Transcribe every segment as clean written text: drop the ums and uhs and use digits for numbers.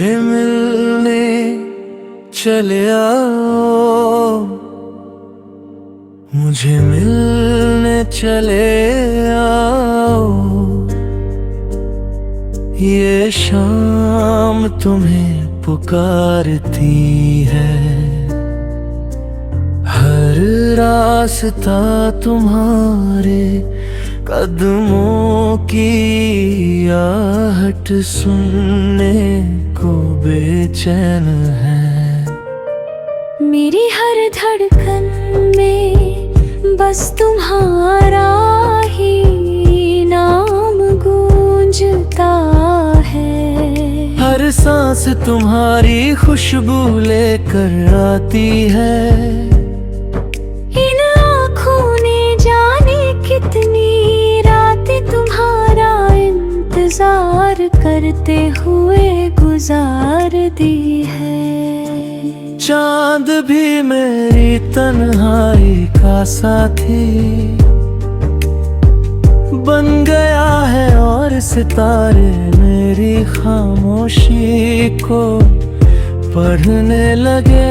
मुझे मिलने चले आओ, मुझे मिलने चले आओ। ये शाम तुम्हें पुकारती है, हर रास्ता तुम्हारे कदमों की आहट सुनने को बेचैन है। मेरी हर धड़कन में बस तुम्हारा ही नाम गूंजता है। हर सांस तुम्हारी खुशबू लेकर आती है। इन आँखों ने जाने कितनी रातें तुम्हारा इंतजार करते हुए गुजार दी है। चांद भी मेरी तन्हाई का साथी बन गया है और सितारे मेरी खामोशी को पढ़ने लगे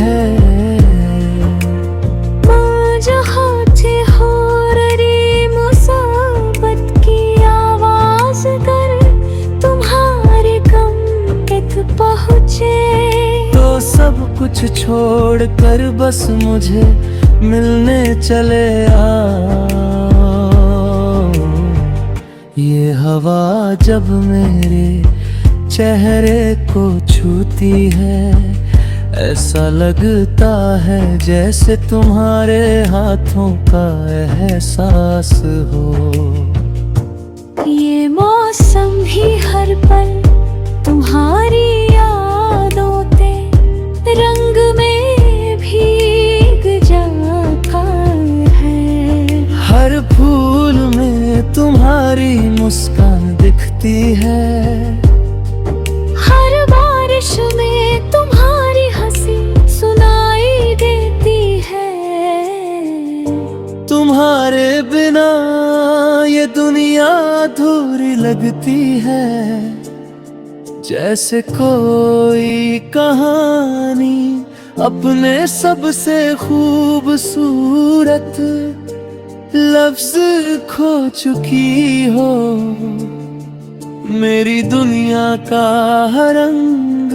हैं। जो होते हो रही मुसीबत की आवाज कर तुम्हारे गम तक पहुँचे, तो सब कुछ छोड़ कर बस मुझे मिलने चले आओ। ये हवा जब मेरे चेहरे को छूती है, ऐसा लगता है जैसे तुम्हारे हाथों का एहसास हो। ये मौसम भी हर पल तुम्हारी यादों ते रंग में भीग जाता है। हर फूल में तुम्हारी मुस्कान दिखती है, हर बारिश में तुम्हारी हंसी सुनाई देती है। तुम्हारे बिना ये दुनिया अधूरी लगती है, जैसे कोई कहानी अपने सबसे खूबसूरत लफ्ज खो चुकी हो। मेरी दुनिया का हर रंग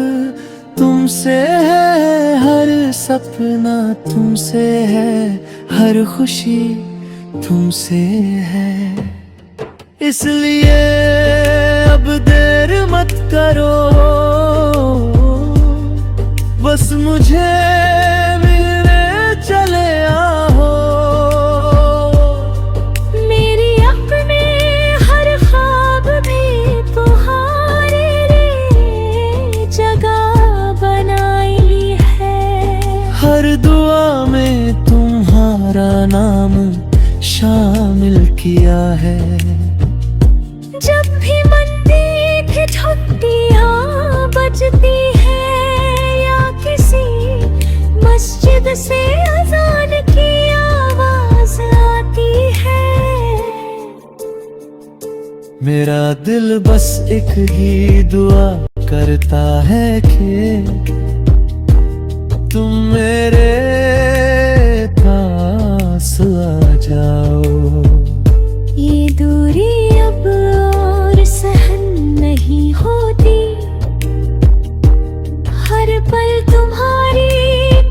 तुमसे है, हर सपना तुमसे है, हर खुशी तुमसे है। इसलिए अब देर मत करो, बस मुझे मिलने चले आओ। मेरी अपने हर ख्वाब भी तुम्हारे लिए जगह बनाई है। हर दुआ में तुम्हारा नाम शामिल किया है। जब भी मंदिर की छुट्टियां बजती है या किसी मस्जिद से अजान की आवाज आती है, मेरा दिल बस एक ही दुआ करता है कि तुम मेरे पास आ जाओ। ये दूरी अब और सहन नहीं होती, हर पल तुम्हारी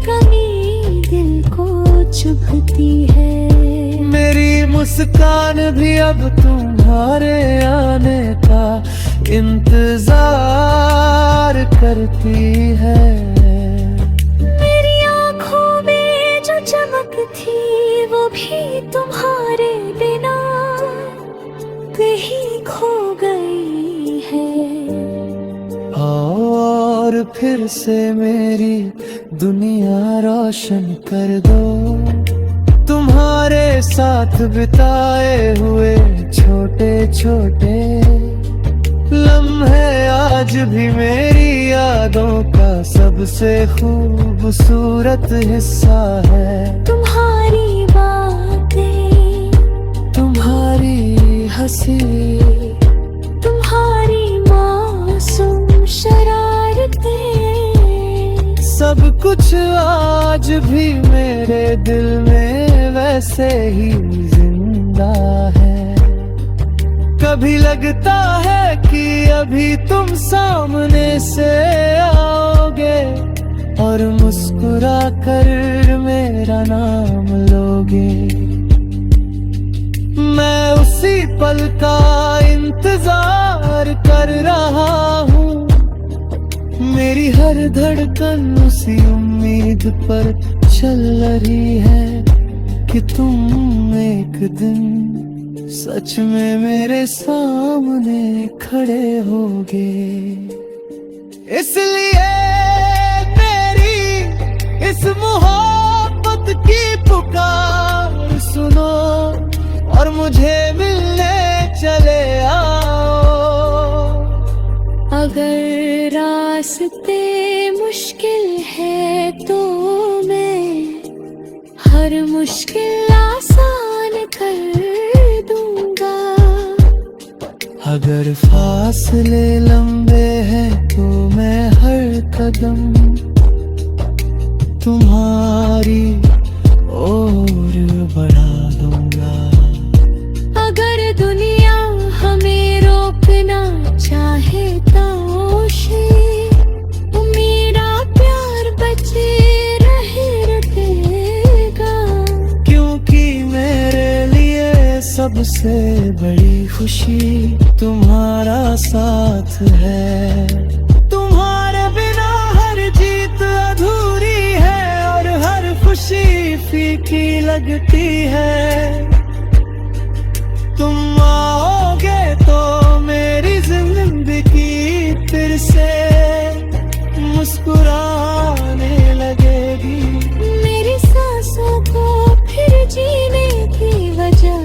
कमी दिल को चुभती है। मेरी मुस्कान भी अब तुम्हारे आने का इंतजार करती है। मेरी आँखों में जो चमक थी वो भी तुम्हारे बिना कहीं खो गई है। और फिर से मेरी दुनिया रोशन कर दो, तुम्हारे साथ बिताए हुए छोटे छोटे लम्हे आज भी मेरी यादों का सबसे खूबसूरत हिस्सा है। तुम्हारी बातें, तुम्हारी हंसी, तुम्हारी मासूम शरारत, कुछ आज भी मेरे दिल में वैसे ही जिंदा है। कभी लगता है कि अभी तुम सामने से आओगे और मुस्कुरा कर मेरा नाम लोगे। मैं उसी पल का इंतजार कर रहा हूँ, मेरी हर धड़कन उसी उम्मीद पर चल रही है कि तुम एक दिन सच में मेरे सामने खड़े होगे। इसलिए मेरी इस मोहब्बत की पुकार सुनो और मुझे मिलने चले आओ। अगर रास्ते मुश्किल है तो मैं हर मुश्किल आसान कर दूंगा। अगर फासले लंबे हैं तो मैं हर कदम तुम्हारी ओर बढ़ा दूंगा। अगर दुनिया हमें रोकना चाहे तो मेरा प्यार बचे रहेगा। क्योंकि मेरे लिए सबसे बड़ी खुशी तुम्हारा साथ है। तुम्हारे बिना हर जीत अधूरी है और हर खुशी फीकी लगती है। तुम आओगे तो मेरी जिंदगी फिर से मुस्कुराने लगेगी। मेरी सांसों को फिर जीने की वजह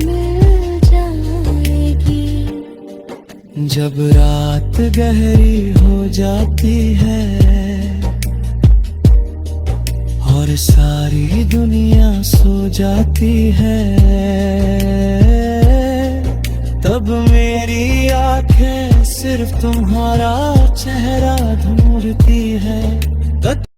मिल जाएगी। जब रात गहरी हो जाती है और सारी दुनिया सो जाती है, तब मेरी आंखें सिर्फ तुम्हारा चेहरा ढूंढती है।